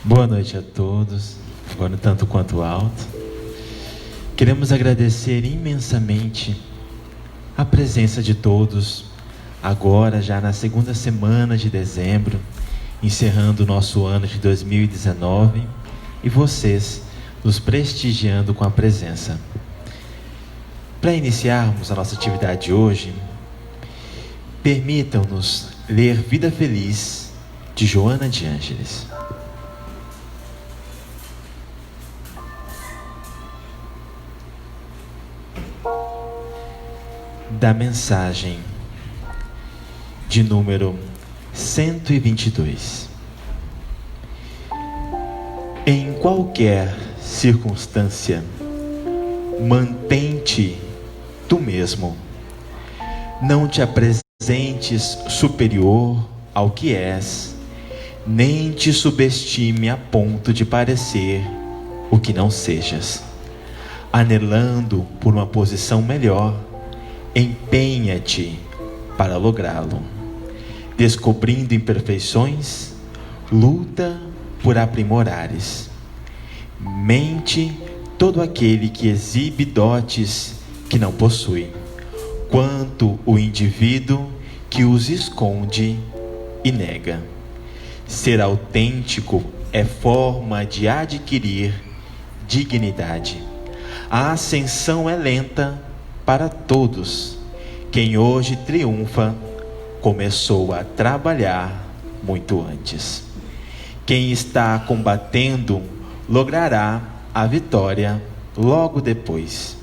Boa noite a todos, agora tanto quanto alto. Queremos agradecer imensamente a presença de todos, agora já na segunda semana de dezembro, encerrando o nosso ano de 2019, e vocês nos prestigiando com a presença. Para iniciarmos a nossa atividade de hoje, permitam-nos ler Vida Feliz, de Joana de Ângeles. Da mensagem de número 122. Em qualquer circunstância, mantém-te tu mesmo. Não te apresentes superior ao que és, nem te subestime a ponto de parecer o que não sejas. Anelando por uma posição melhor, empenha-te para lográ-lo. Descobrindo imperfeições, luta por aprimorares. Mente todo aquele que exibe dotes que não possui, quanto o indivíduo que os esconde e nega. Ser autêntico é forma de adquirir dignidade. A ascensão é lenta para todos. Quem hoje triunfa começou a trabalhar muito antes. Quem está combatendo logrará a vitória logo depois.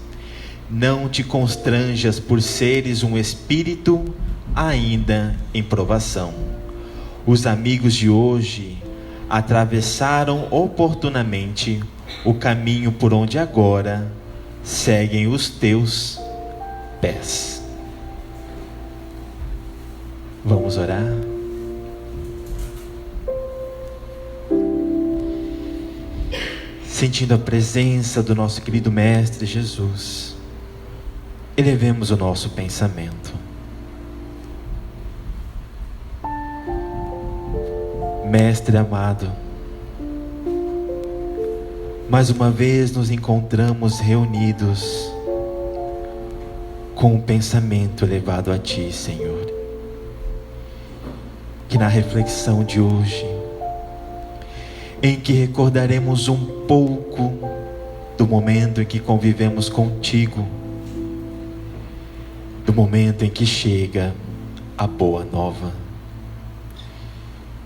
Não te constranjas por seres um espírito ainda em provação. Os amigos de hoje atravessaram oportunamente o caminho por onde agora seguem os teus pés. Vamos orar? Sentindo a presença do nosso querido Mestre Jesus, elevemos o nosso pensamento. Mestre amado, mais uma vez nos encontramos reunidos com um pensamento elevado a Ti, Senhor. Que na reflexão de hoje, em que recordaremos um pouco do momento em que convivemos contigo, do momento em que chega a boa nova,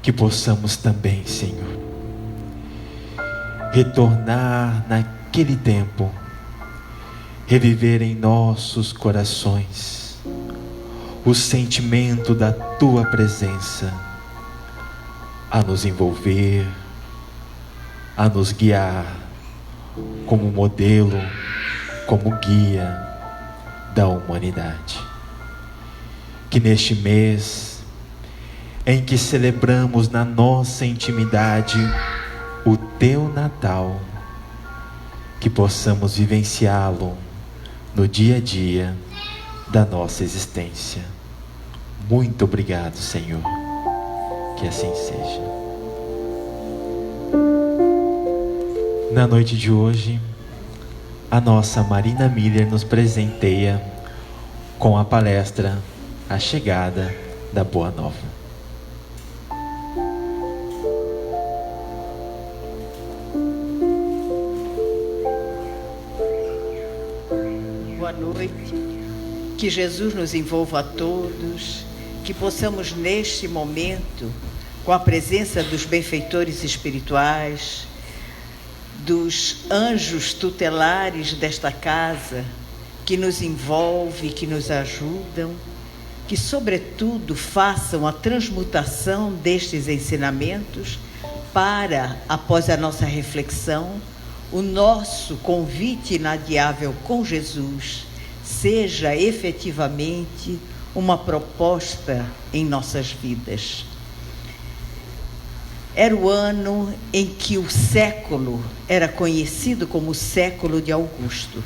que possamos também, Senhor, retornar naquele tempo, reviver em nossos corações o sentimento da Tua presença, a nos envolver, a nos guiar como modelo, como guia da humanidade. Que neste mês em que celebramos na nossa intimidade o Teu Natal, que possamos vivenciá-lo no dia a dia da nossa existência. Muito obrigado, Senhor. Que assim seja. Na noite de hoje, a nossa Marina Miller nos presenteia com a palestra A Chegada da Boa Nova. Boa noite. Que Jesus nos envolva a todos, que possamos neste momento, com a presença dos benfeitores espirituais, dos anjos tutelares desta casa, que nos envolvem, que nos ajudam, que sobretudo façam a transmutação destes ensinamentos para, após a nossa reflexão, o nosso convite inadiável com Jesus seja efetivamente uma proposta em nossas vidas. Era o ano em que o século era conhecido como o século de Augusto.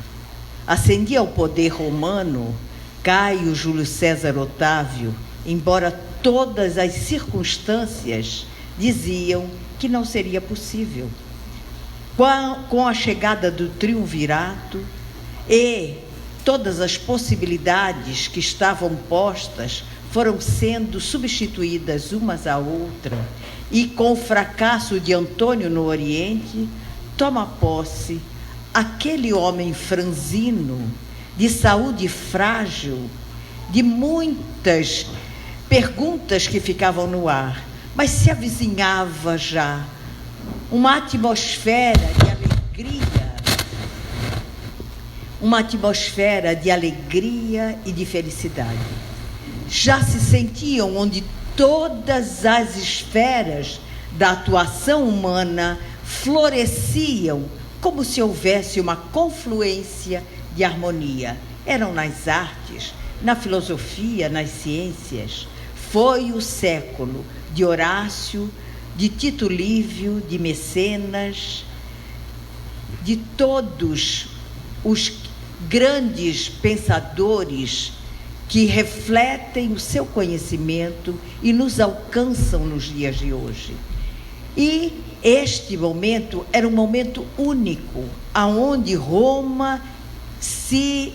Ascendia ao poder romano Caio Júlio César Otávio, embora todas as circunstâncias diziam que não seria possível. Com a chegada do triunvirato e todas as possibilidades que estavam postas foram sendo substituídas umas à outra, e com o fracasso de Antônio no Oriente, toma posse aquele homem franzino, de saúde frágil, de muitas perguntas que ficavam no ar, mas se avizinhava já uma atmosfera de alegria e de felicidade. Já se sentiam onde todas as esferas da atuação humana floresciam, como se houvesse uma confluência de harmonia. Eram nas artes, na filosofia, nas ciências. Foi o século de Horácio, de Tito Livio, de Mecenas, de todos os grandes pensadores que refletem o seu conhecimento e nos alcançam nos dias de hoje. E este momento era um momento único, aonde Roma se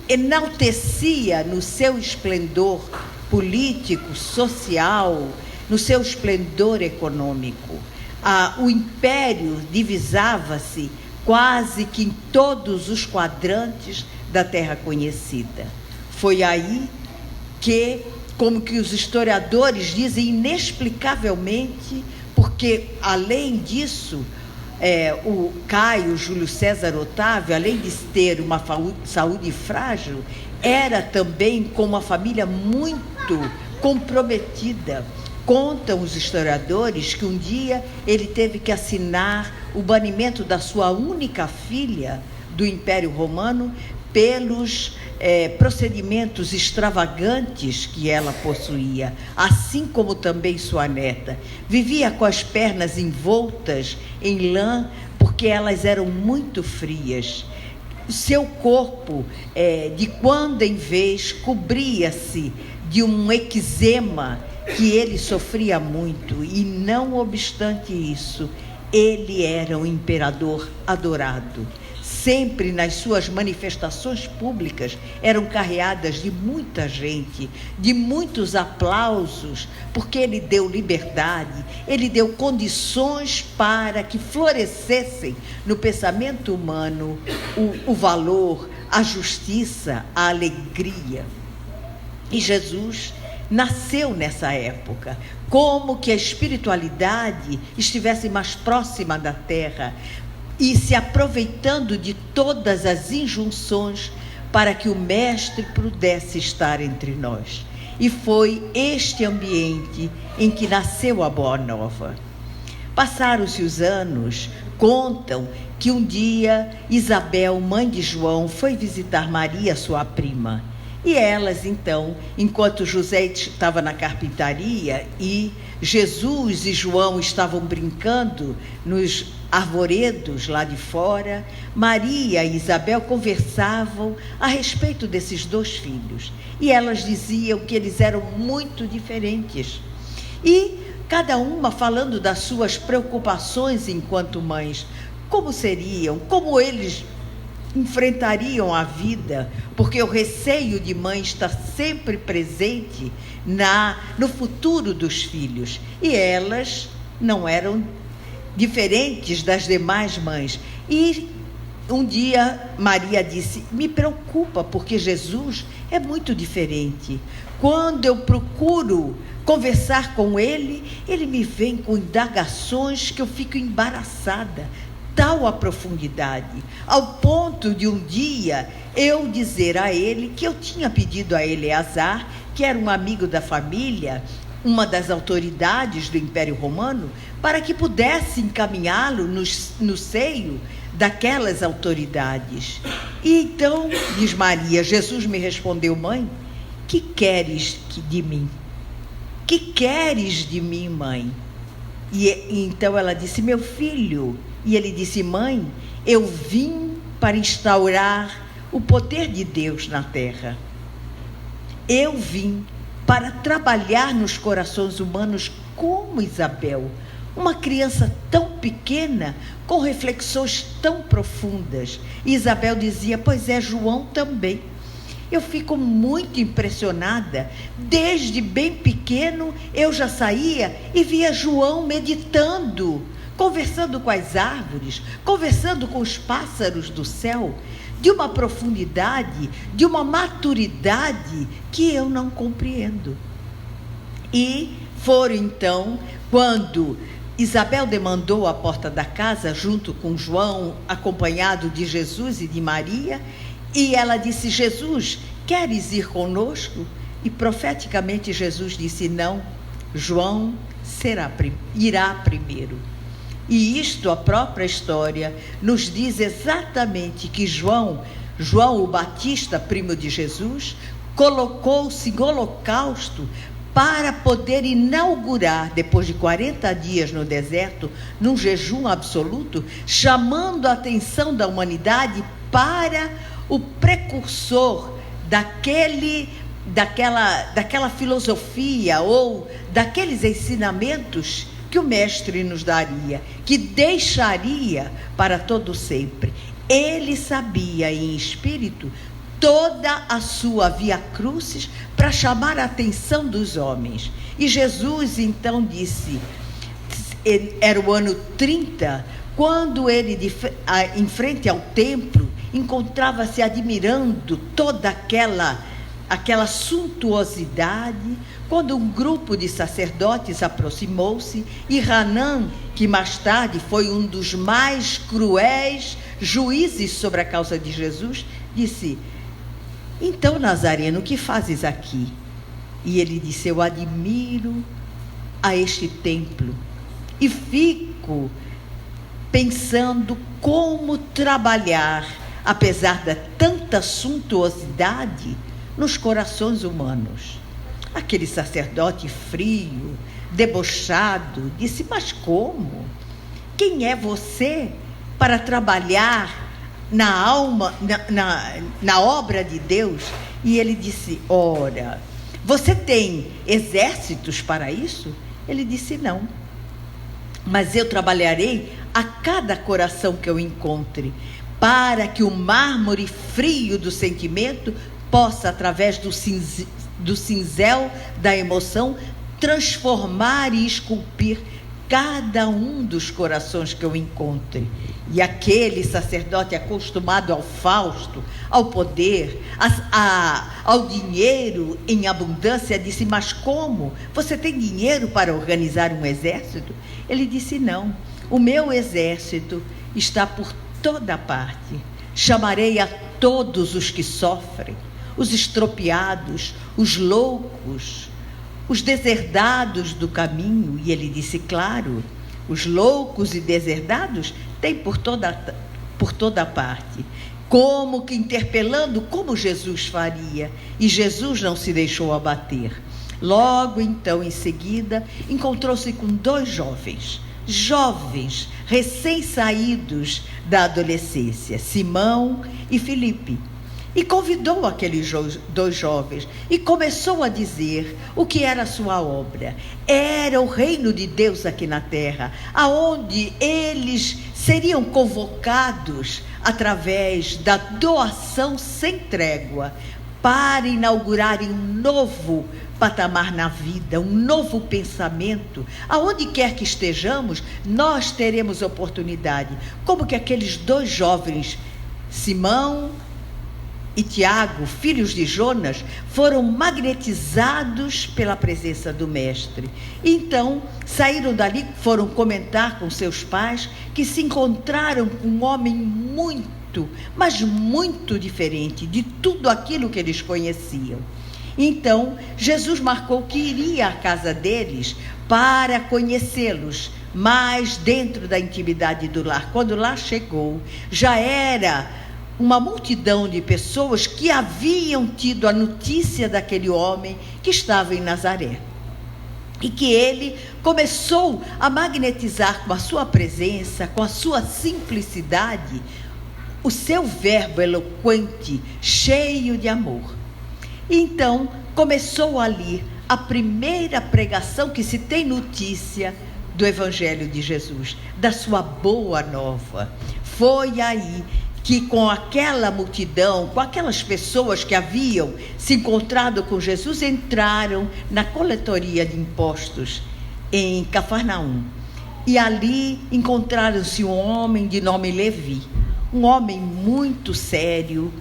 enaltecia no seu esplendor político, social, no seu esplendor econômico. O império divisava-se quase que em todos os quadrantes da terra conhecida. Foi aí que, como que os historiadores dizem, inexplicavelmente, porque, além disso, o Caio Júlio César Otávio, além de ter uma saúde frágil, era também com uma família muito comprometida. Contam os historiadores que um dia ele teve que assinar o banimento da sua única filha do Império Romano pelos procedimentos extravagantes que ela possuía, assim como também sua neta. Vivia com as pernas envoltas em lã, porque elas eram muito frias. O seu corpo, de quando em vez, cobria-se de um eczema que ele sofria muito, e não obstante isso, ele era um imperador adorado. Sempre nas suas manifestações públicas eram carreadas de muita gente, de muitos aplausos, porque ele deu liberdade, ele deu condições para que florescessem no pensamento humano o valor, a justiça, a alegria. E Jesus nasceu nessa época, como que a espiritualidade estivesse mais próxima da terra e se aproveitando de todas as injunções para que o Mestre pudesse estar entre nós. E foi este ambiente em que nasceu a Boa Nova. Passaram-se os anos, contam que um dia Isabel, mãe de João, foi visitar Maria, sua prima. E elas, então, enquanto José estava na carpintaria e Jesus e João estavam brincando nos arvoredos lá de fora, Maria e Isabel conversavam a respeito desses dois filhos. E elas diziam que eles eram muito diferentes. E cada uma falando das suas preocupações enquanto mães. Como seriam, como eles enfrentariam a vida, porque o receio de mãe está sempre presente no futuro dos filhos. E elas não eram diferentes das demais mães. E um dia Maria disse: me preocupa, porque Jesus é muito diferente. Quando eu procuro conversar com ele, ele me vem com indagações que eu fico embaraçada. Tal a profundidade, ao ponto de um dia eu dizer a ele que eu tinha pedido a Eleazar, que era um amigo da família, uma das autoridades do Império Romano, para que pudesse encaminhá-lo no seio daquelas autoridades. E então, diz Maria, Jesus me respondeu: mãe, que queres de mim? Que queres de mim, mãe? E então ela disse: meu filho. E ele disse: mãe, eu vim para instaurar o poder de Deus na terra. Eu vim para trabalhar nos corações humanos como Isabel, uma criança tão pequena, com reflexões tão profundas. E Isabel dizia: pois é, João também. Eu fico muito impressionada. Desde bem pequeno, eu já saía e via João meditando, conversando com as árvores, conversando com os pássaros do céu, de uma profundidade, de uma maturidade que eu não compreendo. E foram então, quando Isabel demandou a porta da casa, junto com João, acompanhado de Jesus e de Maria, e ela disse: Jesus, queres ir conosco? E profeticamente Jesus disse: não, João irá primeiro. E isto, a própria história, nos diz exatamente que João o Batista, primo de Jesus, colocou-se em holocausto para poder inaugurar, depois de 40 dias no deserto, num jejum absoluto, chamando a atenção da humanidade para o precursor daquela filosofia ou daqueles ensinamentos que o mestre nos daria, que deixaria para todo sempre. Ele sabia em espírito toda a sua via crucis para chamar a atenção dos homens. E Jesus então disse, era o ano 30, quando ele, em frente ao templo, encontrava-se admirando toda aquela suntuosidade, quando um grupo de sacerdotes aproximou-se, e Hanã, que mais tarde foi um dos mais cruéis juízes sobre a causa de Jesus, disse: então, Nazareno, o que fazes aqui? E ele disse: eu admiro a este templo e fico pensando como trabalhar, apesar de tanta suntuosidade, nos corações humanos. Aquele sacerdote frio, debochado, disse: mas como? Quem é você para trabalhar na alma, na obra de Deus? E ele disse: ora, você tem exércitos para isso? Ele disse: não, mas eu trabalharei a cada coração que eu encontre, para que o mármore frio do sentimento possa, através do cinzel da emoção, transformar e esculpir cada um dos corações que eu encontre. E aquele sacerdote, acostumado ao fausto, ao poder, ao dinheiro em abundância, disse: mas como? Você tem dinheiro para organizar um exército? Ele disse: não, o meu exército está por toda parte. Chamarei a todos os que sofrem, os estropiados, os loucos, os deserdados do caminho. E ele disse: claro, os loucos e deserdados tem por toda parte. Como que interpelando como Jesus faria. E Jesus não se deixou abater. Logo então, em seguida, encontrou-se com dois jovens recém-saídos da adolescência, Simão e Filipe. E convidou aqueles dois jovens e começou a dizer o que era a sua obra. Era o reino de Deus aqui na terra, aonde eles seriam convocados através da doação sem trégua para inaugurarem um novo patamar na vida, um novo pensamento. Aonde quer que estejamos, nós teremos oportunidade. Como que aqueles dois jovens, Simão e Tiago, filhos de Jonas, foram magnetizados pela presença do mestre. Então, saíram dali, foram comentar com seus pais que se encontraram com um homem muito, mas muito diferente de tudo aquilo que eles conheciam. Então, Jesus marcou que iria à casa deles para conhecê-los, mas dentro da intimidade do lar. Quando lá chegou, já era uma multidão de pessoas que haviam tido a notícia daquele homem que estava em Nazaré. E que ele começou a magnetizar com a sua presença, com a sua simplicidade, o seu verbo eloquente, cheio de amor. Então, começou ali a primeira pregação que se tem notícia do Evangelho de Jesus, da sua boa nova. Foi aí que, com aquela multidão, com aquelas pessoas que haviam se encontrado com Jesus, entraram na coletoria de impostos em Cafarnaum. E ali encontraram-se um homem de nome Levi, um homem muito sério,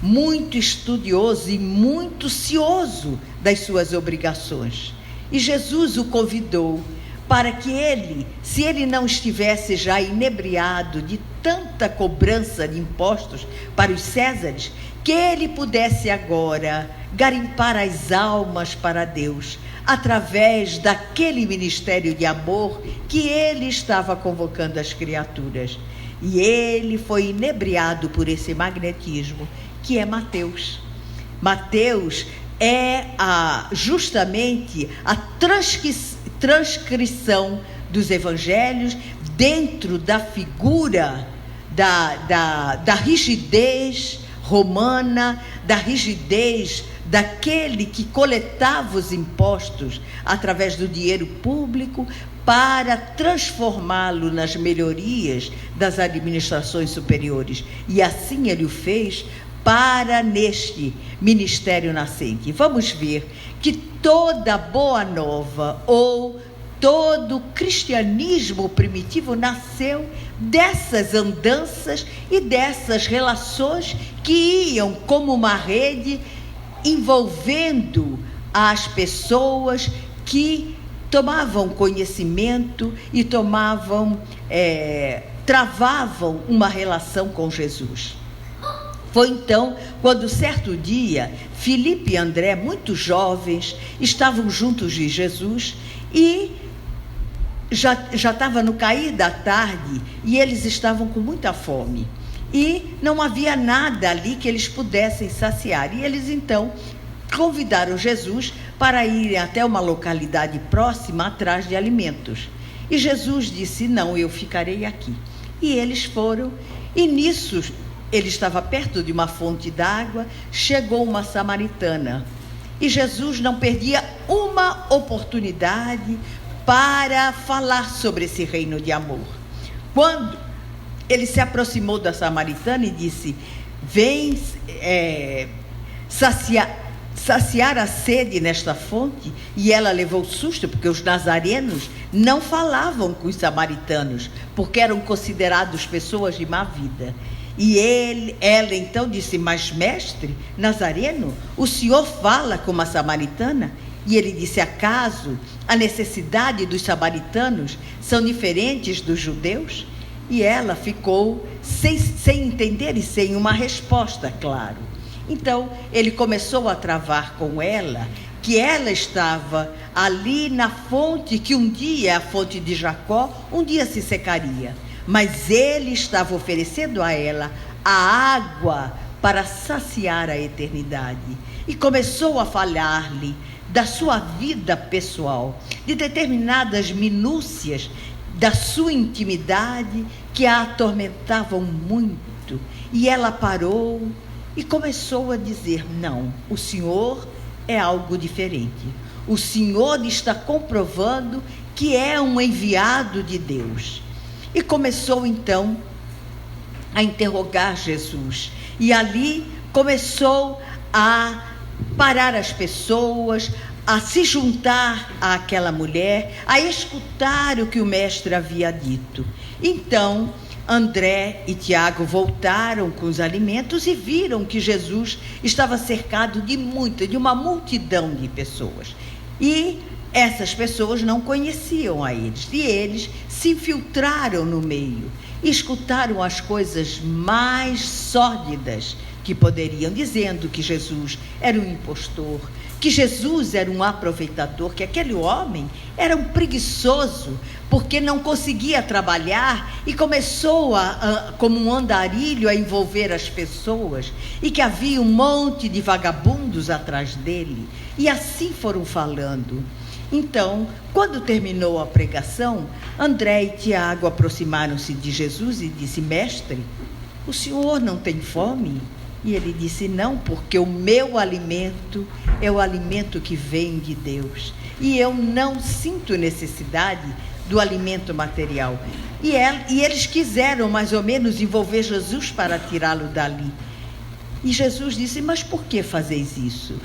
muito estudioso e muito cioso das suas obrigações. E Jesus o convidou para que ele, se ele não estivesse já inebriado de tanta cobrança de impostos para os Césares, que ele pudesse agora garimpar as almas para Deus, através daquele ministério de amor que ele estava convocando as criaturas. E ele foi inebriado por esse magnetismo, que é Mateus. Mateus é justamente a transcrição dos evangelhos dentro da figura da rigidez romana, da rigidez daquele que coletava os impostos através do dinheiro público para transformá-lo nas melhorias das administrações superiores. E assim ele o fez para neste ministério nascente. Vamos ver que toda boa nova ou todo cristianismo primitivo nasceu dessas andanças e dessas relações que iam como uma rede envolvendo as pessoas que tomavam conhecimento e travavam uma relação com Jesus. Foi então quando, certo dia, Filipe e André, muito jovens, estavam juntos de Jesus e já estava no cair da tarde e eles estavam com muita fome. E não havia nada ali que eles pudessem saciar. E eles então convidaram Jesus para ir até uma localidade próxima atrás de alimentos. E Jesus disse: não, eu ficarei aqui. E eles foram, e nisso ele estava perto de uma fonte d'água, chegou uma samaritana. E Jesus não perdia uma oportunidade para falar sobre esse reino de amor. Quando ele se aproximou da samaritana e disse: vem saciar a sede nesta fonte. E ela levou susto, porque os nazarenos não falavam com os samaritanos, porque eram considerados pessoas de má vida. E ela então disse: mas mestre nazareno, o senhor fala com uma samaritana? E ele disse: acaso a necessidade dos samaritanos são diferentes dos judeus? E ela ficou sem entender e sem uma resposta, claro. Então ele começou a travar com ela que ela estava ali na fonte que um dia, a fonte de Jacó, um dia se secaria. Mas ele estava oferecendo a ela a água para saciar a eternidade. E começou a falar-lhe da sua vida pessoal, de determinadas minúcias da sua intimidade que a atormentavam muito. E ela parou e começou a dizer: não, o Senhor é algo diferente. O Senhor está comprovando que é um enviado de Deus. E começou então a interrogar Jesus. E ali começou a parar as pessoas, a se juntar àquela mulher, a escutar o que o mestre havia dito. Então André e Tiago voltaram com os alimentos e viram que Jesus estava cercado de uma multidão de pessoas. E essas pessoas não conheciam a eles, e eles se infiltraram no meio, e escutaram as coisas mais sórdidas que poderiam, dizendo que Jesus era um impostor, que Jesus era um aproveitador, que aquele homem era um preguiçoso, porque não conseguia trabalhar e começou como um andarilho a envolver as pessoas, e que havia um monte de vagabundos atrás dele, e assim foram falando. Então, quando terminou a pregação, André e Tiago aproximaram-se de Jesus e disse: mestre, o senhor não tem fome? E ele disse: não, porque o meu alimento é o alimento que vem de Deus. E eu não sinto necessidade do alimento material. E eles quiseram mais ou menos envolver Jesus para tirá-lo dali. E Jesus disse: mas por que fazeis isso?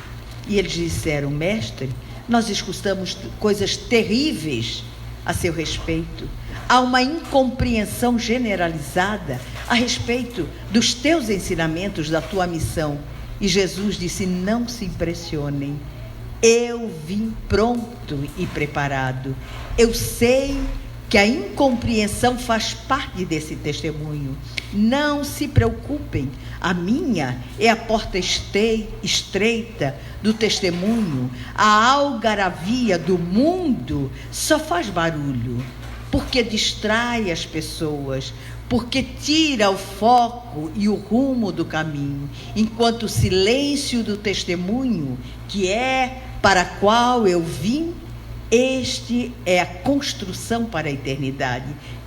E eles disseram: mestre, nós escutamos coisas terríveis a seu respeito. Há uma incompreensão generalizada a respeito dos teus ensinamentos, da tua missão. E Jesus disse: não se impressionem. Eu vim pronto e preparado. Eu sei que a incompreensão faz parte desse testemunho. Não se preocupem. A minha é a porta estreita do testemunho. A algaravia do mundo só faz barulho, porque distrai as pessoas, porque tira o foco e o rumo do caminho, enquanto o silêncio do testemunho, que é para qual eu vim, este é a construção para a eternidade.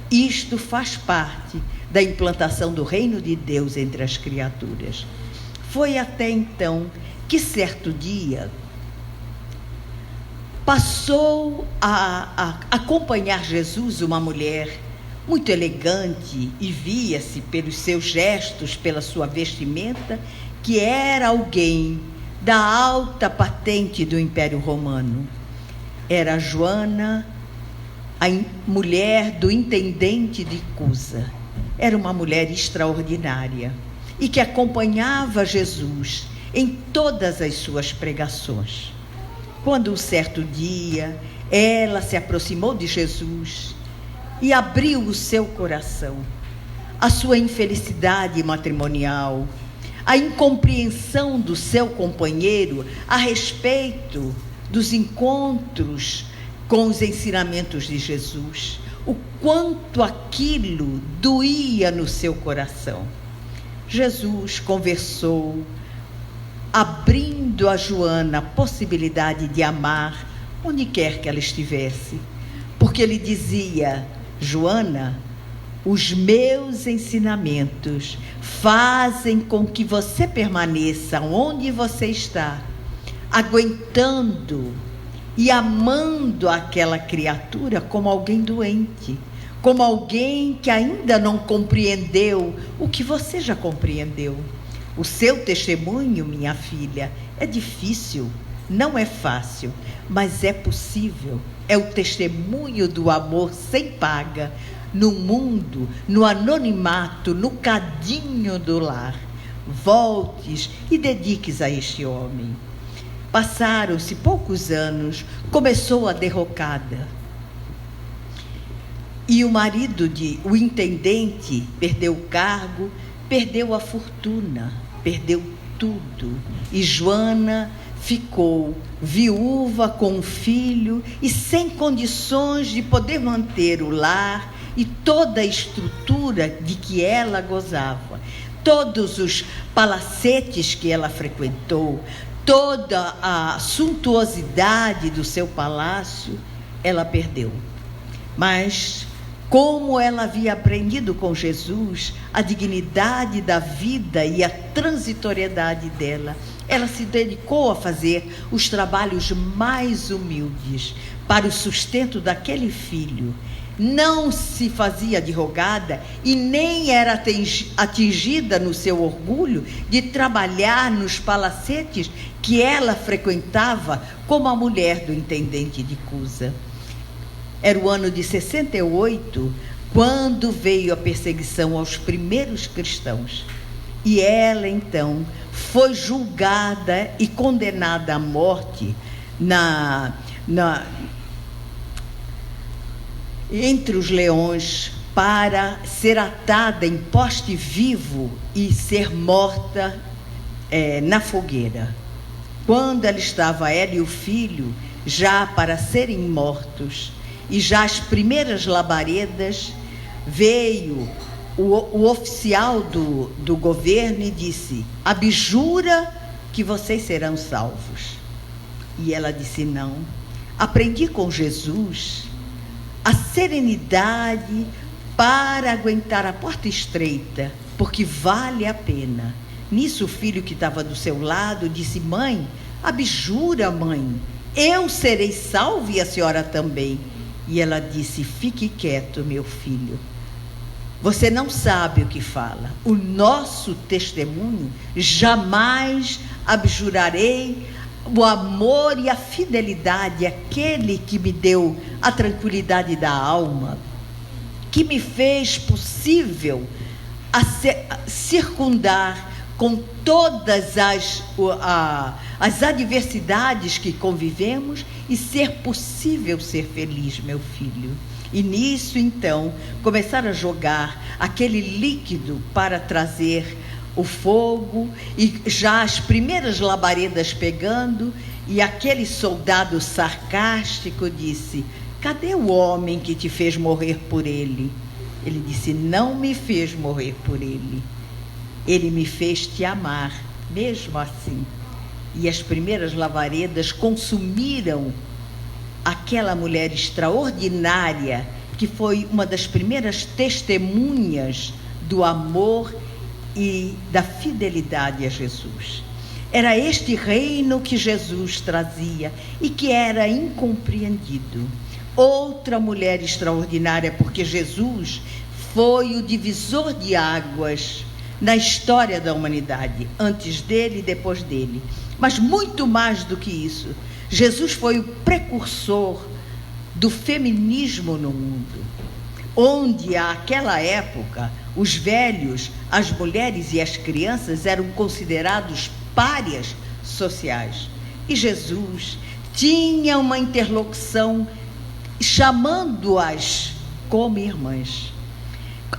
Isto faz parte da implantação do reino de Deus entre as criaturas. Foi até então que certo dia passou a acompanhar Jesus uma mulher muito elegante, e via-se pelos seus gestos, pela sua vestimenta, que era alguém da alta patente do Império Romano. Era Joana, a mulher do intendente de Cusa. Era uma mulher extraordinária e que acompanhava Jesus em todas as suas pregações. Quando um certo dia ela se aproximou de Jesus e abriu o seu coração, a sua infelicidade matrimonial, a incompreensão do seu companheiro a respeito dos encontros com os ensinamentos de Jesus, o quanto aquilo doía no seu coração. Jesus conversou, abrindo a Joana a possibilidade de amar onde quer que ela estivesse, porque ele dizia: Joana, os meus ensinamentos fazem com que você permaneça onde você está, aguentando e amando aquela criatura como alguém doente, como alguém que ainda não compreendeu o que você já compreendeu. O seu testemunho, minha filha, é difícil, não é fácil, mas é possível. É o testemunho do amor sem paga, no mundo, no anonimato, no cadinho do lar. Voltes e dediques a este homem. Passaram-se poucos anos, começou a derrocada. E o marido, o intendente, perdeu o cargo, perdeu a fortuna, perdeu tudo. E Joana ficou viúva com um filho e sem condições de poder manter o lar e toda a estrutura de que ela gozava. Todos os palacetes que ela frequentou, toda a suntuosidade do seu palácio, ela perdeu. Mas, como ela havia aprendido com Jesus a dignidade da vida e a transitoriedade dela, ela se dedicou a fazer os trabalhos mais humildes para o sustento daquele filho. Não se fazia advogada e nem era atingida no seu orgulho de trabalhar nos palacetes que ela frequentava como a mulher do intendente de Cusa. Era o ano de 68, quando veio a perseguição aos primeiros cristãos. E ela, então, foi julgada e condenada à morte entre os leões, para ser atada em poste vivo e ser morta na fogueira. Quando ela estava, ela e o filho, já para serem mortos, e já as primeiras labaredas, veio o oficial do governo e disse: abjura que vocês serão salvos. E ela disse: não, aprendi com Jesus a serenidade para aguentar a porta estreita, porque vale a pena. Nisso o filho que estava do seu lado disse: mãe, abjura, mãe, eu serei salvo e a senhora também. E ela disse: fique quieto, meu filho. Você não sabe o que fala. O nosso testemunho, jamais abjurarei o amor e a fidelidade, aquele que me deu a tranquilidade da alma, que me fez possível circundar com todas as adversidades que convivemos e ser possível ser feliz, meu filho. E nisso, então, começaram a jogar aquele líquido para trazer o fogo, e já as primeiras labaredas pegando, e aquele soldado sarcástico disse: cadê o homem que te fez morrer por ele? Ele disse: não me fez morrer por ele. Ele me fez te amar, mesmo assim. E as primeiras labaredas consumiram aquela mulher extraordinária, que foi uma das primeiras testemunhas do amor e da fidelidade a Jesus. Era este reino que Jesus trazia e que era incompreendido. Outra mulher extraordinária, porque Jesus foi o divisor de águas na história da humanidade, antes dele e depois dele. Mas muito mais do que isso, Jesus foi o precursor do feminismo no mundo, onde àquela época os velhos, as mulheres e as crianças eram considerados párias sociais. E Jesus tinha uma interlocução chamando-as como irmãs,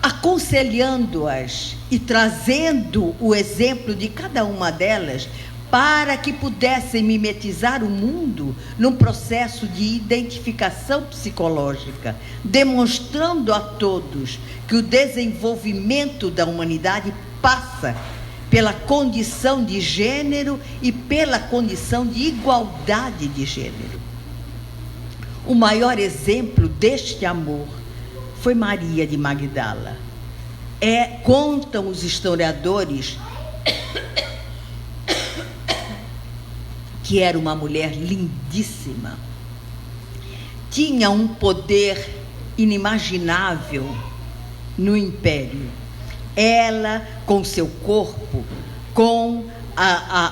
aconselhando-as e trazendo o exemplo de cada uma delas para que pudessem mimetizar o mundo num processo de identificação psicológica, demonstrando a todos que o desenvolvimento da humanidade passa pela condição de gênero e pela condição de igualdade de gênero. O maior exemplo deste amor foi Maria de Magdala. Contam os historiadores que era uma mulher lindíssima, tinha um poder inimaginável no império. Ela, com seu corpo, com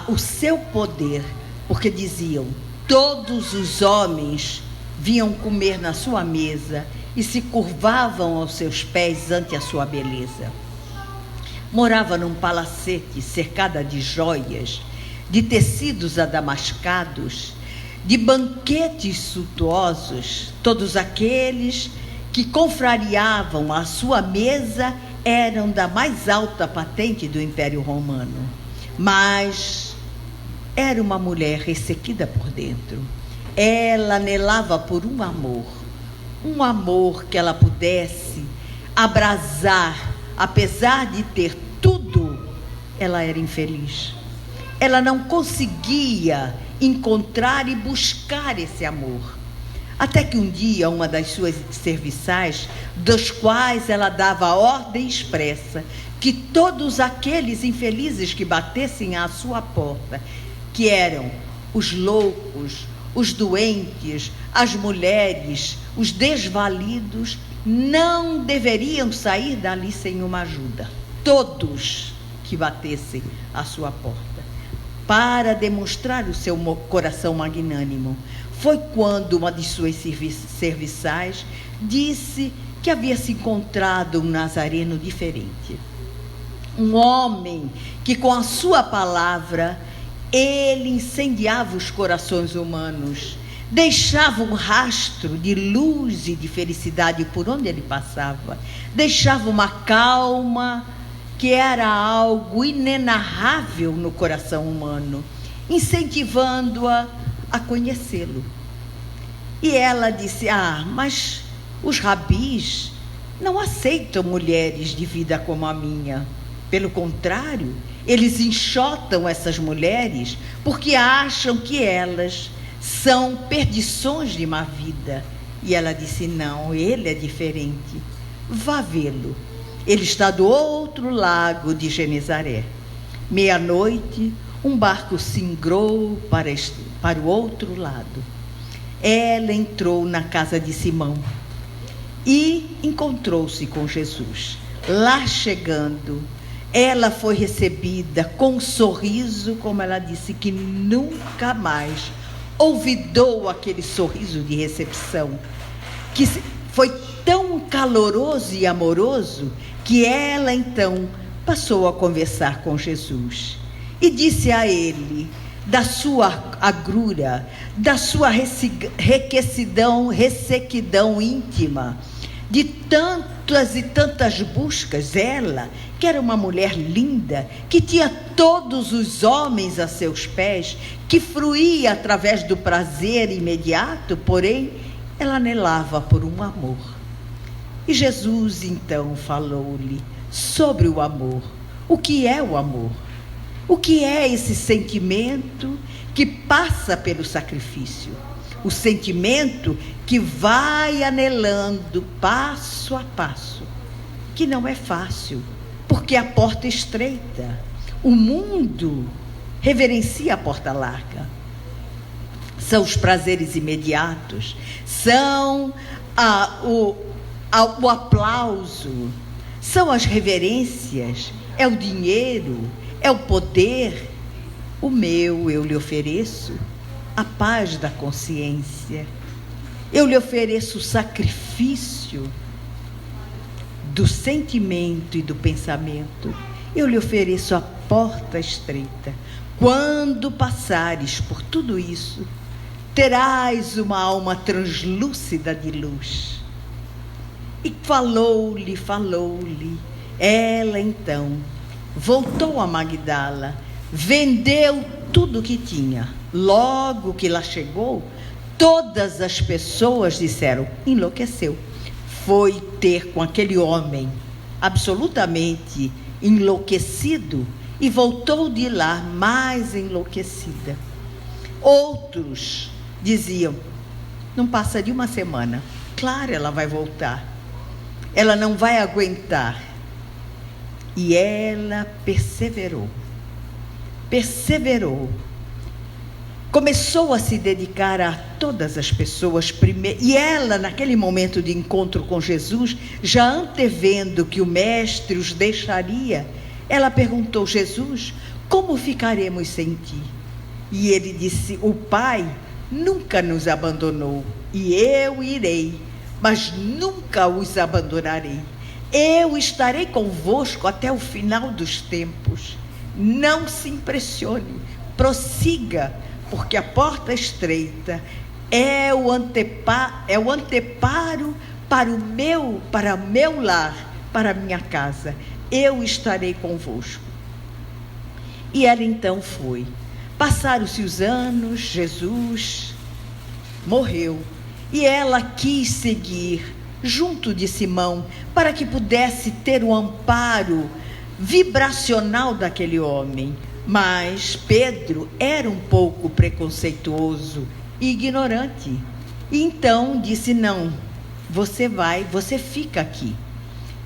o seu poder, porque diziam, todos os homens vinham comer na sua mesa e se curvavam aos seus pés ante a sua beleza. Morava num palacete cercada de joias, de tecidos adamascados, de banquetes suntuosos. Todos aqueles que confrariavam a sua mesa eram da mais alta patente do Império Romano. Mas era uma mulher ressequida por dentro. Ela anelava por um amor que ela pudesse abrasar. Apesar de ter tudo, ela era infeliz. Ela não conseguia encontrar e buscar esse amor. Até que um dia, uma das suas serviçais, dos quais ela dava a ordem expressa, que todos aqueles infelizes que batessem à sua porta, que eram os loucos, os doentes, as mulheres, os desvalidos, não deveriam sair dali sem uma ajuda. Todos que batessem à sua porta. Para demonstrar o seu coração magnânimo, foi quando uma de suas serviçais disse que havia se encontrado um nazareno diferente. Um homem que, com a sua palavra, ele incendiava os corações humanos, deixava um rastro de luz e de felicidade por onde ele passava, deixava uma calma que era algo inenarrável no coração humano, incentivando-a a conhecê-lo. E ela disse: mas os rabis não aceitam mulheres de vida como a minha. Pelo contrário, eles enxotam essas mulheres porque acham que elas são perdições de má vida. E ela disse: não, ele é diferente. Vá vê-lo. Ele está do outro lago de Genezaré. Meia-noite, um barco singrou para o outro lado. Ela entrou na casa de Simão e encontrou-se com Jesus. Lá chegando, ela foi recebida com um sorriso, como ela disse, que nunca mais olvidou aquele sorriso de recepção, que foi tão caloroso e amoroso, que ela então passou a conversar com Jesus e disse a ele da sua agrura, da sua ressequidão íntima, de tantas e tantas buscas. Ela, que era uma mulher linda, que tinha todos os homens a seus pés, que fruía através do prazer imediato, porém, ela anelava por um amor. E Jesus, então, falou-lhe sobre o amor. O que é o amor? O que é esse sentimento que passa pelo sacrifício? O sentimento que vai anelando passo a passo, que não é fácil, porque a porta é estreita. O mundo reverencia a porta larga. São os prazeres imediatos, são o aplauso, são as reverências, é o dinheiro, é o poder. O meu eu lhe ofereço a paz da consciência. Eu lhe ofereço o sacrifício do sentimento e do pensamento. Eu lhe ofereço a porta estreita. Quando passares por tudo isso, terás uma alma translúcida de luz. E falou-lhe. Ela então voltou a Magdala, vendeu tudo o que tinha. Logo que lá chegou, todas as pessoas disseram: enlouqueceu. Foi ter com aquele homem absolutamente enlouquecido e voltou de lá mais enlouquecida. Outros diziam: não passa de uma semana, claro, ela vai voltar, ela não vai aguentar. E ela perseverou, começou a se dedicar a todas as pessoas primeiro. E ela, naquele momento de encontro com Jesus, já antevendo que o mestre os deixaria, ela perguntou: Jesus, como ficaremos sem ti? E ele disse: o Pai nunca nos abandonou, e eu irei, mas nunca os abandonarei. Eu estarei convosco até o final dos tempos. Não se impressione, prossiga, porque a porta estreita é o anteparo para o meu lar, para a minha casa. Eu estarei convosco. E ela então foi. Passaram-se os anos, Jesus morreu, e ela quis seguir junto de Simão, para que pudesse ter o amparo vibracional daquele homem. Mas Pedro era um pouco preconceituoso e ignorante. E então disse: não, você fica aqui.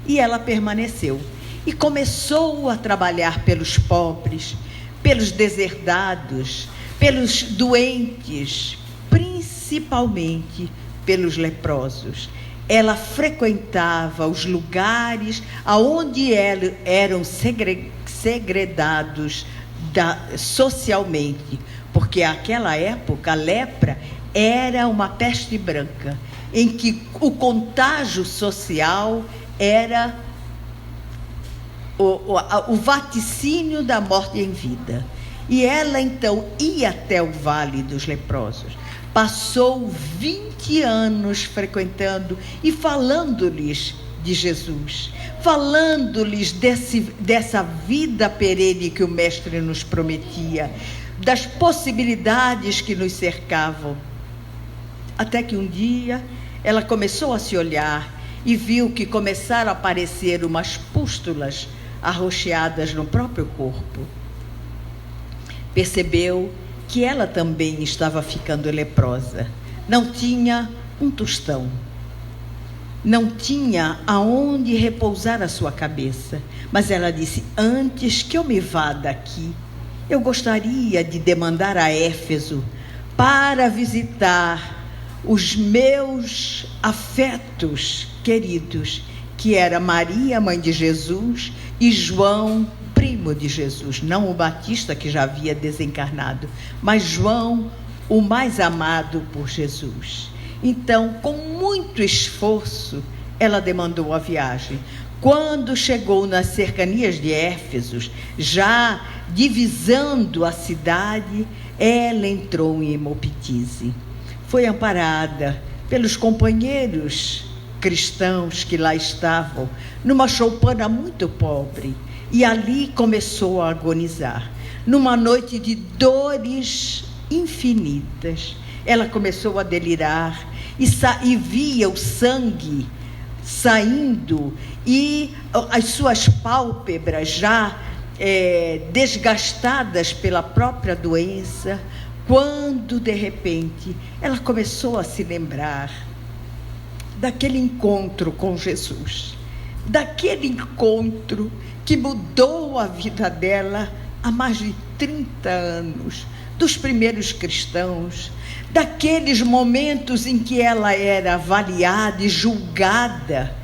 E ela permaneceu. E começou a trabalhar pelos pobres, pelos deserdados, pelos doentes, principalmente pelos leprosos. Ela frequentava os lugares aonde eram segredados socialmente, porque naquela época a lepra era uma peste branca, em que o contágio social era o vaticínio da morte em vida. E ela então ia até o Vale dos Leprosos. Passou 20 anos frequentando e falando-lhes de Jesus, falando-lhes dessa vida perene que o Mestre nos prometia, das possibilidades que nos cercavam. Até que um dia ela começou a se olhar e viu que começaram a aparecer umas pústulas arroxeadas no próprio corpo. Percebeu que ela também estava ficando leprosa. Não tinha um tostão. não tinha aonde repousar a sua cabeça. Mas ela disse: antes que eu me vá daqui, eu gostaria de demandar a Éfeso para visitar os meus afetos queridos, que era Maria, mãe de Jesus, e João, primo de Jesus, não o Batista, que já havia desencarnado, mas João, o mais amado por Jesus. Então, com muito esforço, ela demandou a viagem. Quando chegou nas cercanias de Éfeso, já divisando a cidade, ela entrou em hemoptise. Foi amparada pelos companheiros cristãos que lá estavam, numa choupana muito pobre, e ali começou a agonizar. Numa noite de dores infinitas, ela começou a delirar e via o sangue saindo e as suas pálpebras já desgastadas pela própria doença, quando de repente ela começou a se lembrar daquele encontro com Jesus, daquele encontro que mudou a vida dela há mais de 30 anos, dos primeiros cristãos, daqueles momentos em que ela era avaliada e julgada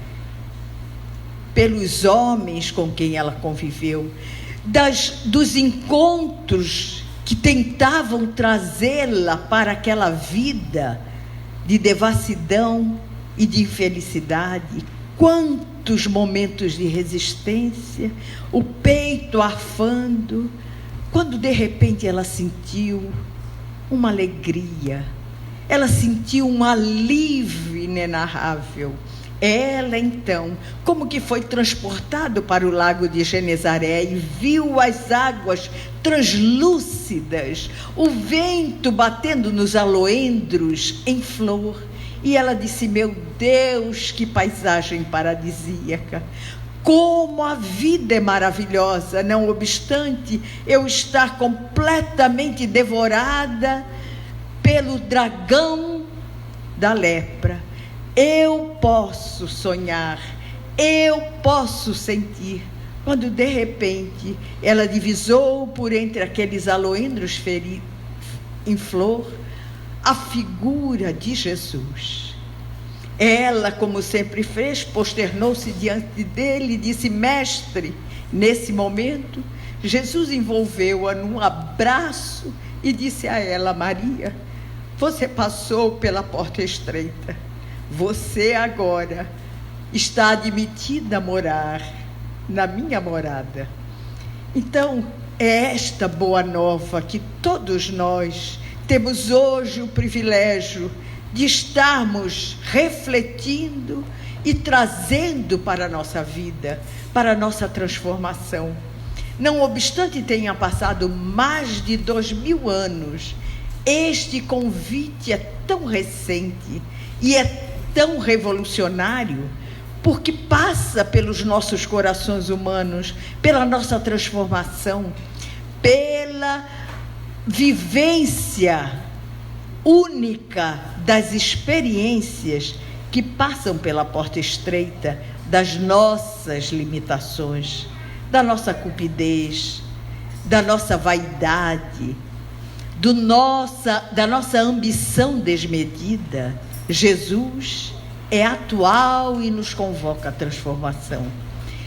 pelos homens com quem ela conviveu, dos encontros que tentavam trazê-la para aquela vida de devassidão e de infelicidade. Quantos momentos de resistência, o peito arfando, quando de repente ela sentiu uma alegria, ela sentiu um alívio inenarrável. Ela então, como que foi transportado para o lago de Genezaré e viu as águas translúcidas, o vento batendo nos aloendros em flor. E ela disse: meu Deus, que paisagem paradisíaca! Como a vida é maravilhosa, não obstante eu estar completamente devorada pelo dragão da lepra. Eu posso sonhar, eu posso sentir. Quando de repente ela divisou por entre aqueles aloendros em flor a figura de Jesus. Ela, como sempre fez, posternou-se diante dele e disse: mestre. Nesse momento, Jesus envolveu-a num abraço e disse a ela: Maria, você passou pela porta estreita. Você agora está admitida a morar na minha morada. Então, é esta boa nova que todos nós temos hoje o privilégio de estarmos refletindo e trazendo para a nossa vida, para a nossa transformação. Não obstante tenha passado mais de 2000 anos, este convite é tão recente e é tão revolucionário, porque passa pelos nossos corações humanos, pela nossa transformação, pela vivência única das experiências que passam pela porta estreita das nossas limitações, da nossa cupidez, da nossa vaidade, da nossa ambição desmedida. Jesus é atual e nos convoca à transformação.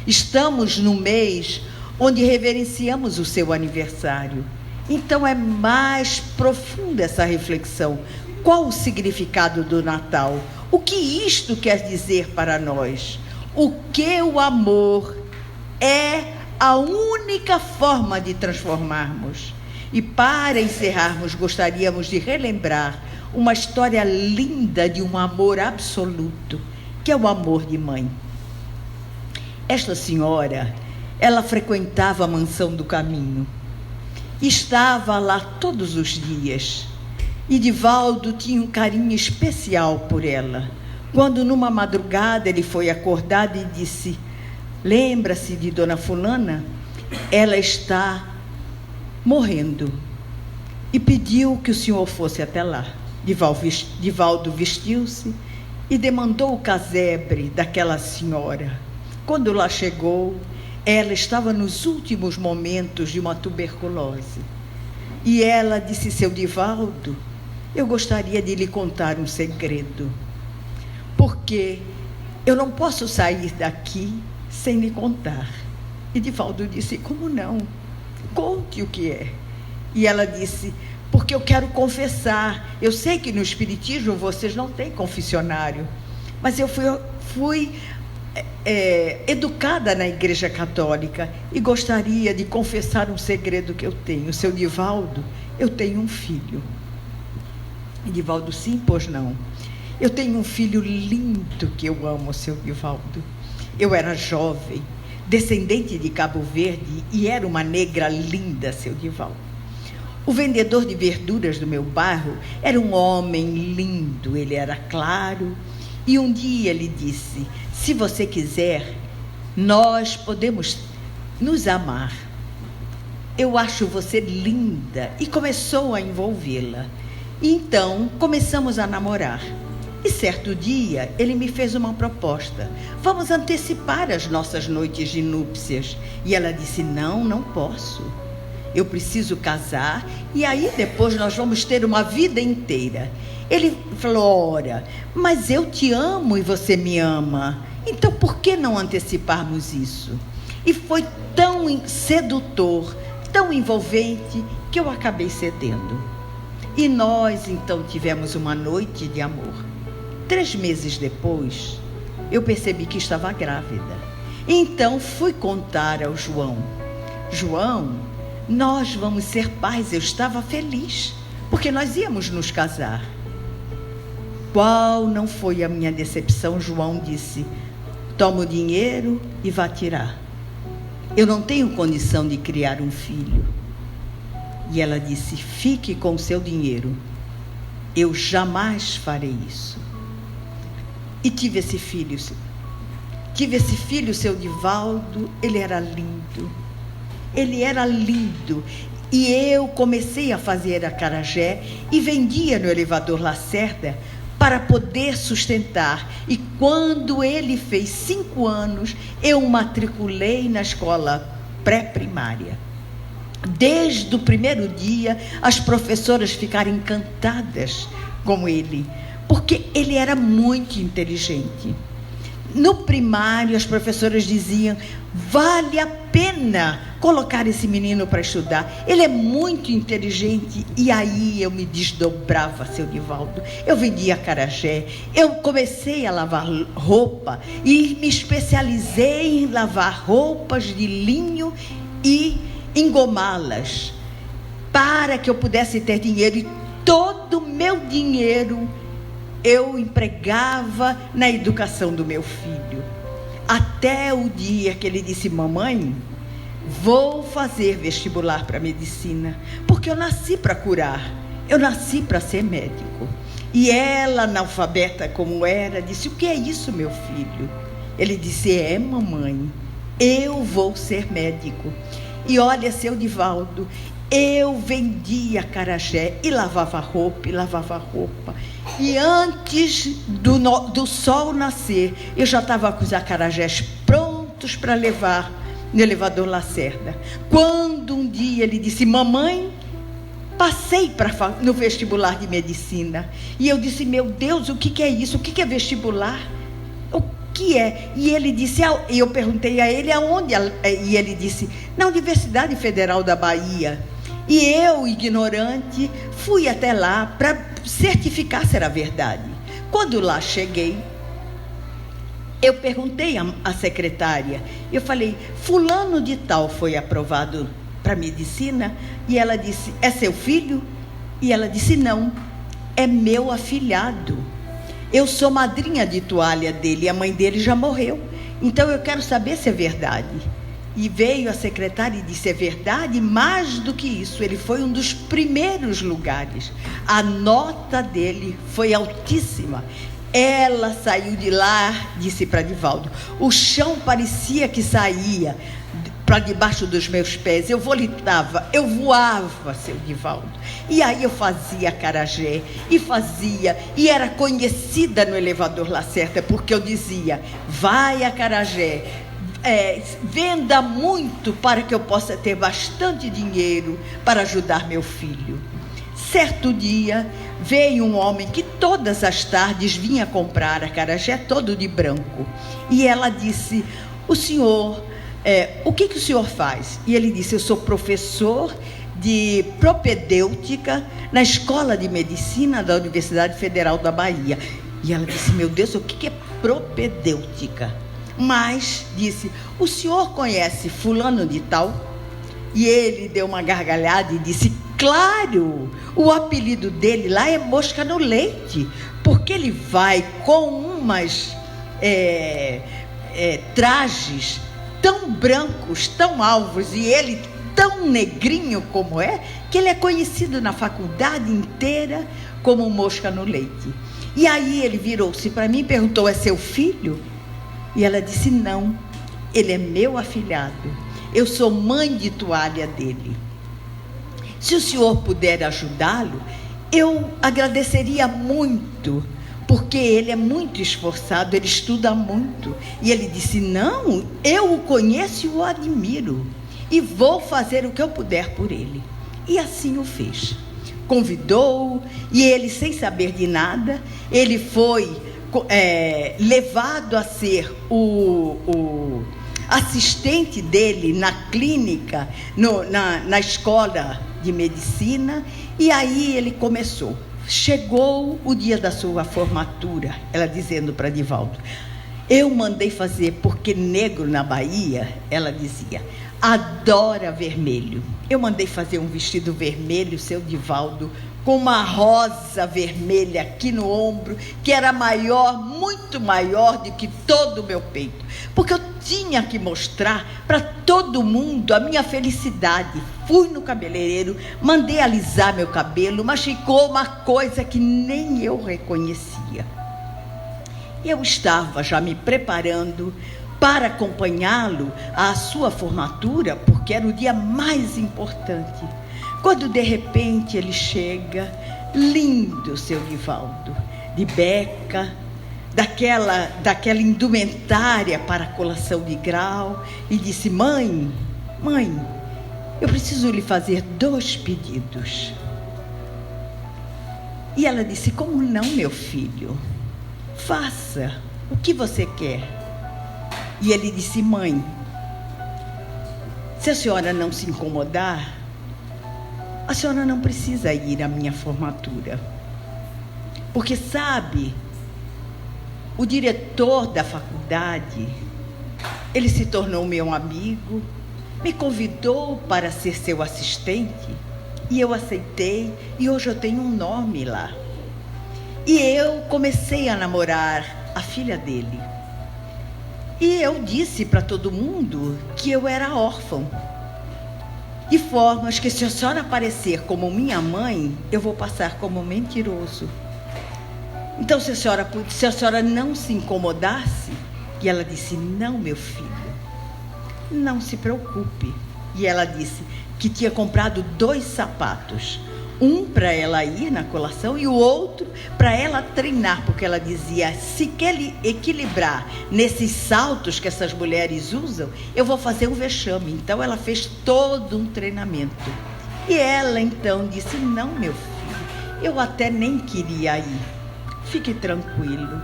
Estamos no mês onde reverenciamos o seu aniversário. Então é mais profunda essa reflexão. Qual o significado do Natal? O que isto quer dizer para nós? O que o amor é a única forma de transformarmos. E para encerrarmos, gostaríamos de relembrar uma história linda de um amor absoluto, que é o amor de mãe. Esta senhora, ela frequentava a mansão do Caminho. Estava lá todos os dias. E Divaldo tinha um carinho especial por ela. Quando numa madrugada ele foi acordado e disse: lembra-se de Dona Fulana? Ela está morrendo. E pediu que o senhor fosse até lá. Divaldo vestiu-se e demandou o casebre daquela senhora. Quando lá chegou, ela estava nos últimos momentos de uma tuberculose. E ela disse: seu Divaldo, eu gostaria de lhe contar um segredo, porque eu não posso sair daqui sem lhe contar. E Divaldo disse: como não? Conte o que é. E ela disse: porque eu quero confessar. Eu sei que no Espiritismo vocês não têm confessionário, mas eu fui educada na Igreja Católica e gostaria de confessar um segredo que eu tenho. Seu Divaldo, eu tenho um filho. E Divaldo: sim, pois não. Eu tenho um filho lindo que eu amo, seu Divaldo. Eu era jovem, descendente de Cabo Verde, e era uma negra linda, seu Divaldo. O vendedor de verduras do meu bairro era um homem lindo, ele era claro, e um dia ele disse: se você quiser, nós podemos nos amar. Eu acho você linda, e começou a envolvê-la. Então começamos a namorar. E certo dia ele me fez uma proposta: vamos antecipar as nossas noites de núpcias. E ela disse: não, não posso. Eu preciso casar e aí depois nós vamos ter uma vida inteira. Ele falou: ora, mas eu te amo e você me ama. Então por que não anteciparmos isso? E foi tão sedutor, tão envolvente, que eu acabei cedendo. E nós então tivemos uma noite de amor. 3 meses depois, eu percebi que estava grávida. Então fui contar ao João: João, nós vamos ser pais. Eu estava feliz, porque nós íamos nos casar. Qual não foi a minha decepção? João disse: toma o dinheiro e vá tirar. Eu não tenho condição de criar um filho. E ela disse: fique com o seu dinheiro. Eu jamais farei isso. E tive esse filho. Tive esse filho, seu Divaldo. Ele era lindo. Ele era lindo. E eu comecei a fazer acarajé e vendia no elevador Lacerda para poder sustentar. E quando ele fez 5 anos, eu o matriculei na escola pré-primária. Desde o primeiro dia, as professoras ficaram encantadas com ele, porque ele era muito inteligente. No primário, as professoras diziam: vale a pena colocar esse menino para estudar, ele é muito inteligente. E aí eu me desdobrava, seu Divaldo. Eu vendia acarajé, eu comecei a lavar roupa e me especializei em lavar roupas de linho e engomá-las, para que eu pudesse ter dinheiro. E todo o meu dinheiro eu empregava na educação do meu filho. Até o dia que ele disse: mamãe, vou fazer vestibular para medicina, porque eu nasci para curar, eu nasci para ser médico. E ela, analfabeta como era, disse: o que é isso, meu filho? Ele disse: é, mamãe, eu vou ser médico. E olha, seu Divaldo, eu vendia acarajé e lavava roupa, E antes do sol nascer, eu já estava com os acarajés prontos para levar no elevador Lacerda. Quando um dia ele disse: mamãe, passei no vestibular de medicina. E eu disse: meu Deus, o que é isso? O que é vestibular? O que é? E ele disse, e eu perguntei a ele aonde, e ele disse: na Universidade Federal da Bahia. E eu, ignorante, fui até lá para certificar se era verdade. Quando lá cheguei, eu perguntei à secretária, eu falei: fulano de tal foi aprovado para medicina? E ela disse: é seu filho? E ela disse: não, é meu afilhado. Eu sou madrinha de toalha dele, a mãe dele já morreu. Então eu quero saber se é verdade. E veio a secretária e disse: é verdade, mais do que isso, ele foi um dos primeiros lugares. A nota dele foi altíssima. Ela saiu de lá, disse para Divaldo, o chão parecia que saía para debaixo dos meus pés, eu volitava, eu voava, seu Divaldo. E aí eu fazia acarajé, e era conhecida no elevador Lacerda, porque eu dizia: vai acarajé, venda muito para que eu possa ter bastante dinheiro para ajudar meu filho. Certo dia, veio um homem que todas as tardes vinha comprar acarajé todo de branco. E ela disse: o senhor, o que o senhor faz? E ele disse: eu sou professor de propedêutica na Escola de Medicina da Universidade Federal da Bahia. E ela disse: meu Deus, o que é propedêutica? Mas disse: o senhor conhece fulano de tal? E ele deu uma gargalhada e disse: claro, o apelido dele lá é Mosca no Leite, porque ele vai com umas trajes tão brancos, tão alvos, e ele tão negrinho como que ele é conhecido na faculdade inteira como Mosca no Leite. E aí ele virou-se para mim e perguntou: é seu filho? E ela disse: não, ele é meu afilhado, eu sou mãe de toalha dele. Se o senhor puder ajudá-lo, eu agradeceria muito, porque ele é muito esforçado, ele estuda muito. E ele disse: não, eu o conheço e o admiro, e vou fazer o que eu puder por ele. E assim o fez. Convidou-o, e ele, sem saber de nada, ele foi levado a ser o assistente dele na clínica, na escola de medicina. E aí ele começou. Chegou o dia da sua formatura, ela dizendo para Divaldo: eu mandei fazer, porque negro na Bahia, ela dizia, adora vermelho. Eu mandei fazer um vestido vermelho, seu Divaldo, com uma rosa vermelha aqui no ombro, que era maior, muito maior do que todo o meu peito, porque eu tinha que mostrar para todo mundo a minha felicidade. Fui no cabeleireiro, mandei alisar meu cabelo, mas ficou uma coisa que nem eu reconhecia. Eu estava já me preparando para acompanhá-lo à sua formatura, porque era o dia mais importante, quando de repente ele chega, lindo, seu Divaldo, de beca, daquela indumentária para a colação de grau, e disse: mãe, eu preciso lhe fazer 2 pedidos. E ela disse: como não, meu filho? Faça, o que você quer? E ele disse: mãe, se a senhora não se incomodar, a senhora não precisa ir à minha formatura, porque sabe, o diretor da faculdade, ele se tornou meu amigo, me convidou para ser seu assistente, e eu aceitei, e hoje eu tenho um nome lá. E eu comecei a namorar a filha dele. E eu disse para todo mundo que eu era órfão, de formas que, se a senhora aparecer como minha mãe, eu vou passar como mentiroso. Então, se a senhora não se incomodasse. E ela disse: não, meu filho, não se preocupe. E ela disse que tinha comprado 2 sapatos, um para ela ir na colação e o outro para ela treinar, porque ela dizia: se quer equilibrar nesses saltos que essas mulheres usam, eu vou fazer um vexame. Então ela fez todo um treinamento. E ela então disse: não, meu filho, eu até nem queria ir, fique tranquilo.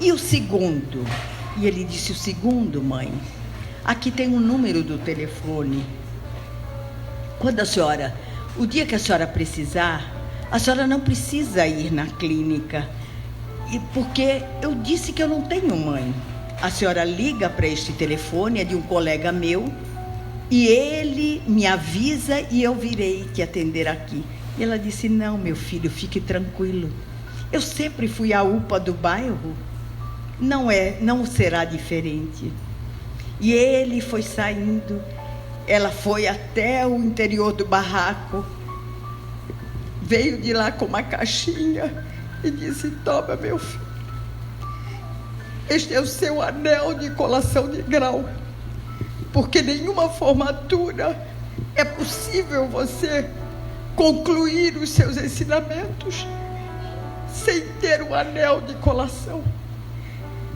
E o segundo? E ele disse: o segundo, mãe, aqui tem um número do telefone. Quando o dia que a senhora precisar, a senhora não precisa ir na clínica, porque eu disse que eu não tenho mãe. A senhora liga para este telefone, é de um colega meu, e ele me avisa e eu virei te atender aqui. E ela disse: não, meu filho, fique tranquilo. Eu sempre fui a UPA do bairro, não será diferente. E ele foi saindo, ela foi até o interior do barraco, veio de lá com uma caixinha e disse: toma, meu filho, este é o seu anel de colação de grau. porque nenhuma formatura é possível você concluir os seus ensinamentos sem ter um anel de colação.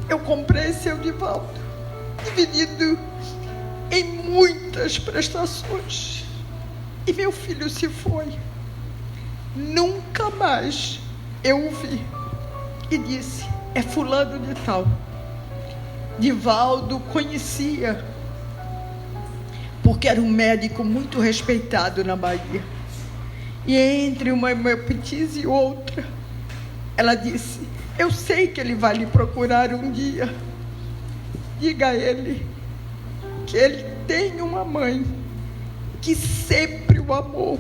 Eu comprei seu Divaldo, dividido em muitas prestações, e meu filho se foi. Nunca mais eu o vi. E disse: é fulano de tal. Divaldo conhecia, porque era um médico muito respeitado na Bahia. E entre uma hemoptise e outra, ela disse: eu sei que ele vai lhe procurar um dia. Diga a ele que ele tem uma mãe que sempre o amou,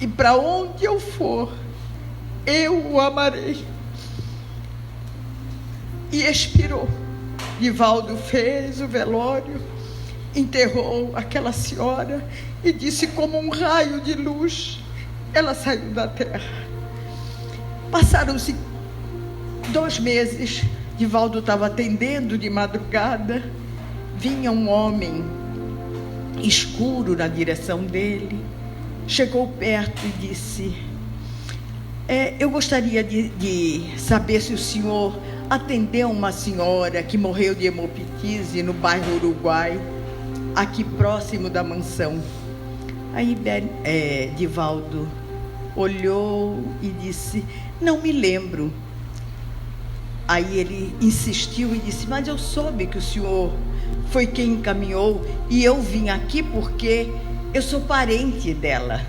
e para onde eu for, eu o amarei. E expirou. Divaldo fez o velório, enterrou aquela senhora e disse como um raio de luz, ela saiu da terra. Passaram-se 2 meses, Divaldo estava atendendo de madrugada, vinha um homem escuro na direção dele, chegou perto e disse: eu gostaria de saber se o senhor atendeu uma senhora que morreu de hemoptise no bairro Uruguai, aqui próximo da mansão. Aí Divaldo olhou e disse: não me lembro. Aí ele insistiu e disse: mas eu soube que o senhor foi quem encaminhou, e eu vim aqui porque eu sou parente dela,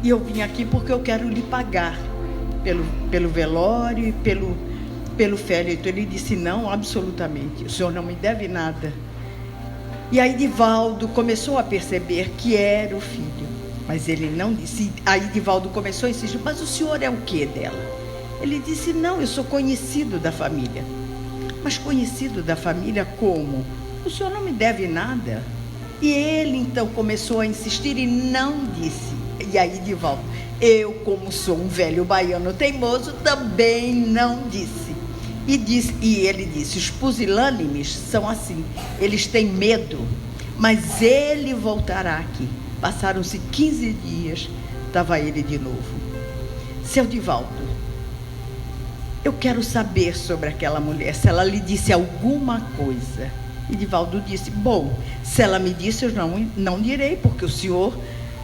e eu vim aqui porque eu quero lhe pagar pelo velório e pelo féretro. Ele disse: não, absolutamente, o senhor não me deve nada. E aí Divaldo começou a perceber que era o filho, mas ele não disse. Aí Divaldo começou a insistir: mas o senhor é o quê dela? Ele disse: não, eu sou conhecido da família. Mas conhecido da família como? O senhor não me deve nada. E ele então começou a insistir e não disse. E aí Divaldo: eu, como sou um velho baiano teimoso, também não disse. E ele disse: os pusilânimes são assim, eles têm medo, mas ele voltará aqui. Passaram-se 15 dias, estava ele de novo. Seu Divaldo, eu quero saber sobre aquela mulher, se ela lhe disse alguma coisa. E Divaldo disse: bom, se ela me disse, eu não direi, porque o senhor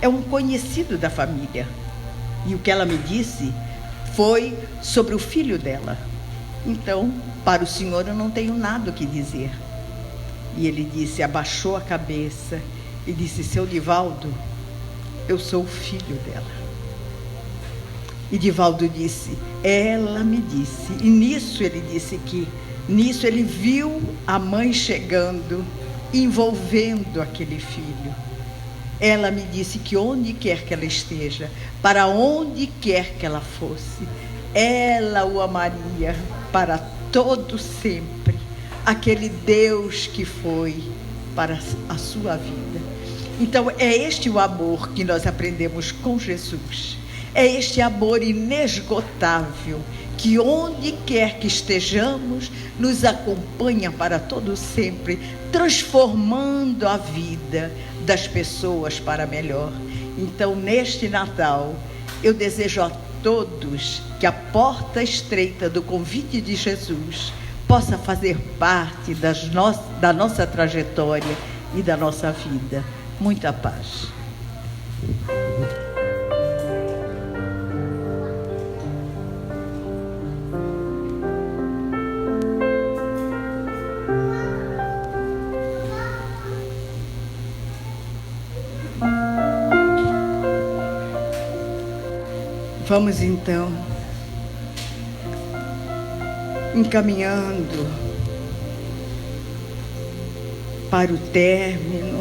é um conhecido da família. E o que ela me disse foi sobre o filho dela. Então, para o senhor eu não tenho nada o que dizer. E ele disse, abaixou a cabeça e disse: seu Divaldo, eu sou o filho dela. E Divaldo disse: ela me disse. E nisso ele disse que, nisso ele viu a mãe chegando, envolvendo aquele filho. Ela me disse que onde quer que ela esteja, para onde quer que ela fosse, ela o amaria para todo sempre. Aquele Deus que foi para a sua vida. Então é este o amor que nós aprendemos com Jesus. É este amor inesgotável que onde quer que estejamos nos acompanha para todo sempre, transformando a vida das pessoas para melhor. Então, neste Natal, eu desejo a todos que a porta estreita do convite de Jesus possa fazer parte da nossa trajetória e da nossa vida. Muita paz. Vamos então encaminhando para o término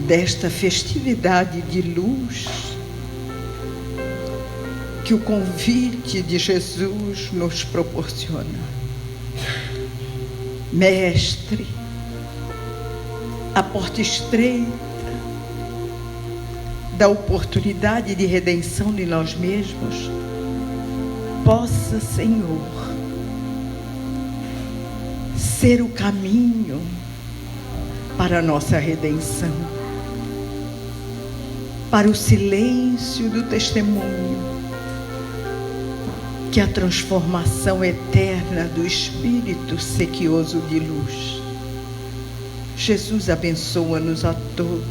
desta festividade de luz que o convite de Jesus nos proporciona. Mestre, a porta estreita da oportunidade de redenção de nós mesmos, possa, Senhor, ser o caminho para a nossa redenção, para o silêncio do testemunho, que a transformação eterna do Espírito sequioso de luz. Jesus, abençoa-nos a todos,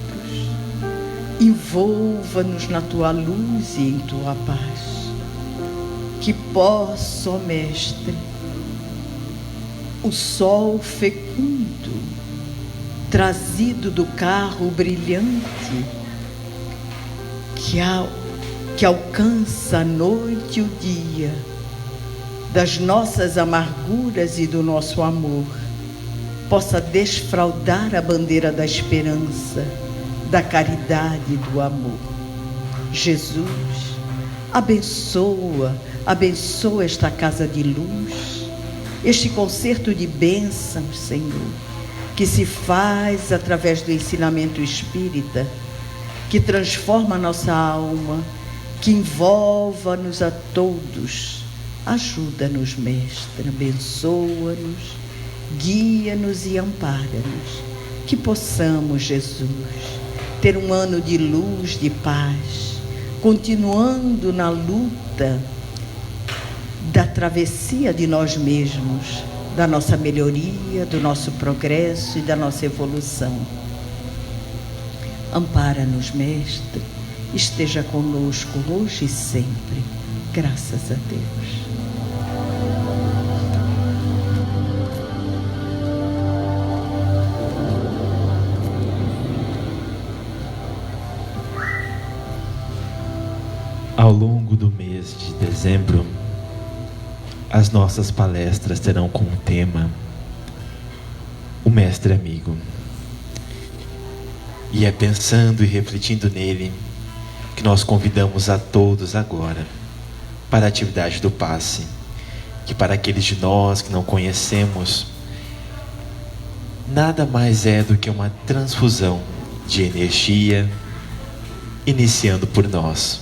envolva-nos na tua luz e em tua paz. Que possa, ó Mestre, o sol fecundo, trazido do carro brilhante, que alcança a noite e o dia, das nossas amarguras e do nosso amor, possa desfraldar a bandeira da esperança, da caridade e do amor. Jesus, abençoa esta casa de luz, este concerto de bênçãos, Senhor, que se faz através do ensinamento espírita, que transforma a nossa alma, que envolva-nos a todos. Ajuda-nos, Mestre, abençoa-nos, guia-nos e ampara-nos. Que possamos, Jesus, ter um ano de luz, de paz, continuando na luta da travessia de nós mesmos, da nossa melhoria, do nosso progresso e da nossa evolução. Ampara-nos, Mestre, esteja conosco hoje e sempre. Graças a Deus. Ao longo do mês de dezembro, as nossas palestras terão como tema o Mestre Amigo. E é pensando e refletindo nele que nós convidamos a todos agora para a atividade do passe, que para aqueles de nós que não conhecemos, nada mais é do que uma transfusão de energia, iniciando por nós.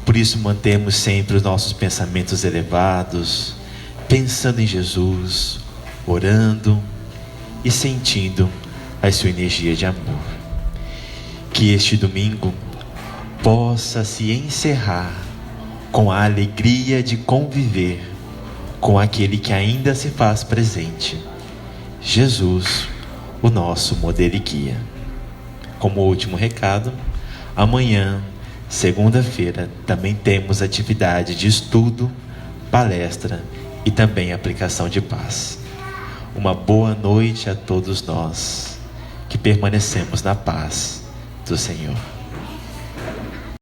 Por isso mantemos sempre os nossos pensamentos elevados, pensando em Jesus, orando e sentindo a sua energia de amor. Que este domingo possa se encerrar com a alegria de conviver com aquele que ainda se faz presente, Jesus, o nosso modelo e guia. Como último recado, amanhã, segunda-feira, também temos atividade de estudo, palestra e também aplicação de paz. Uma boa noite a todos nós que permanecemos na paz do Senhor.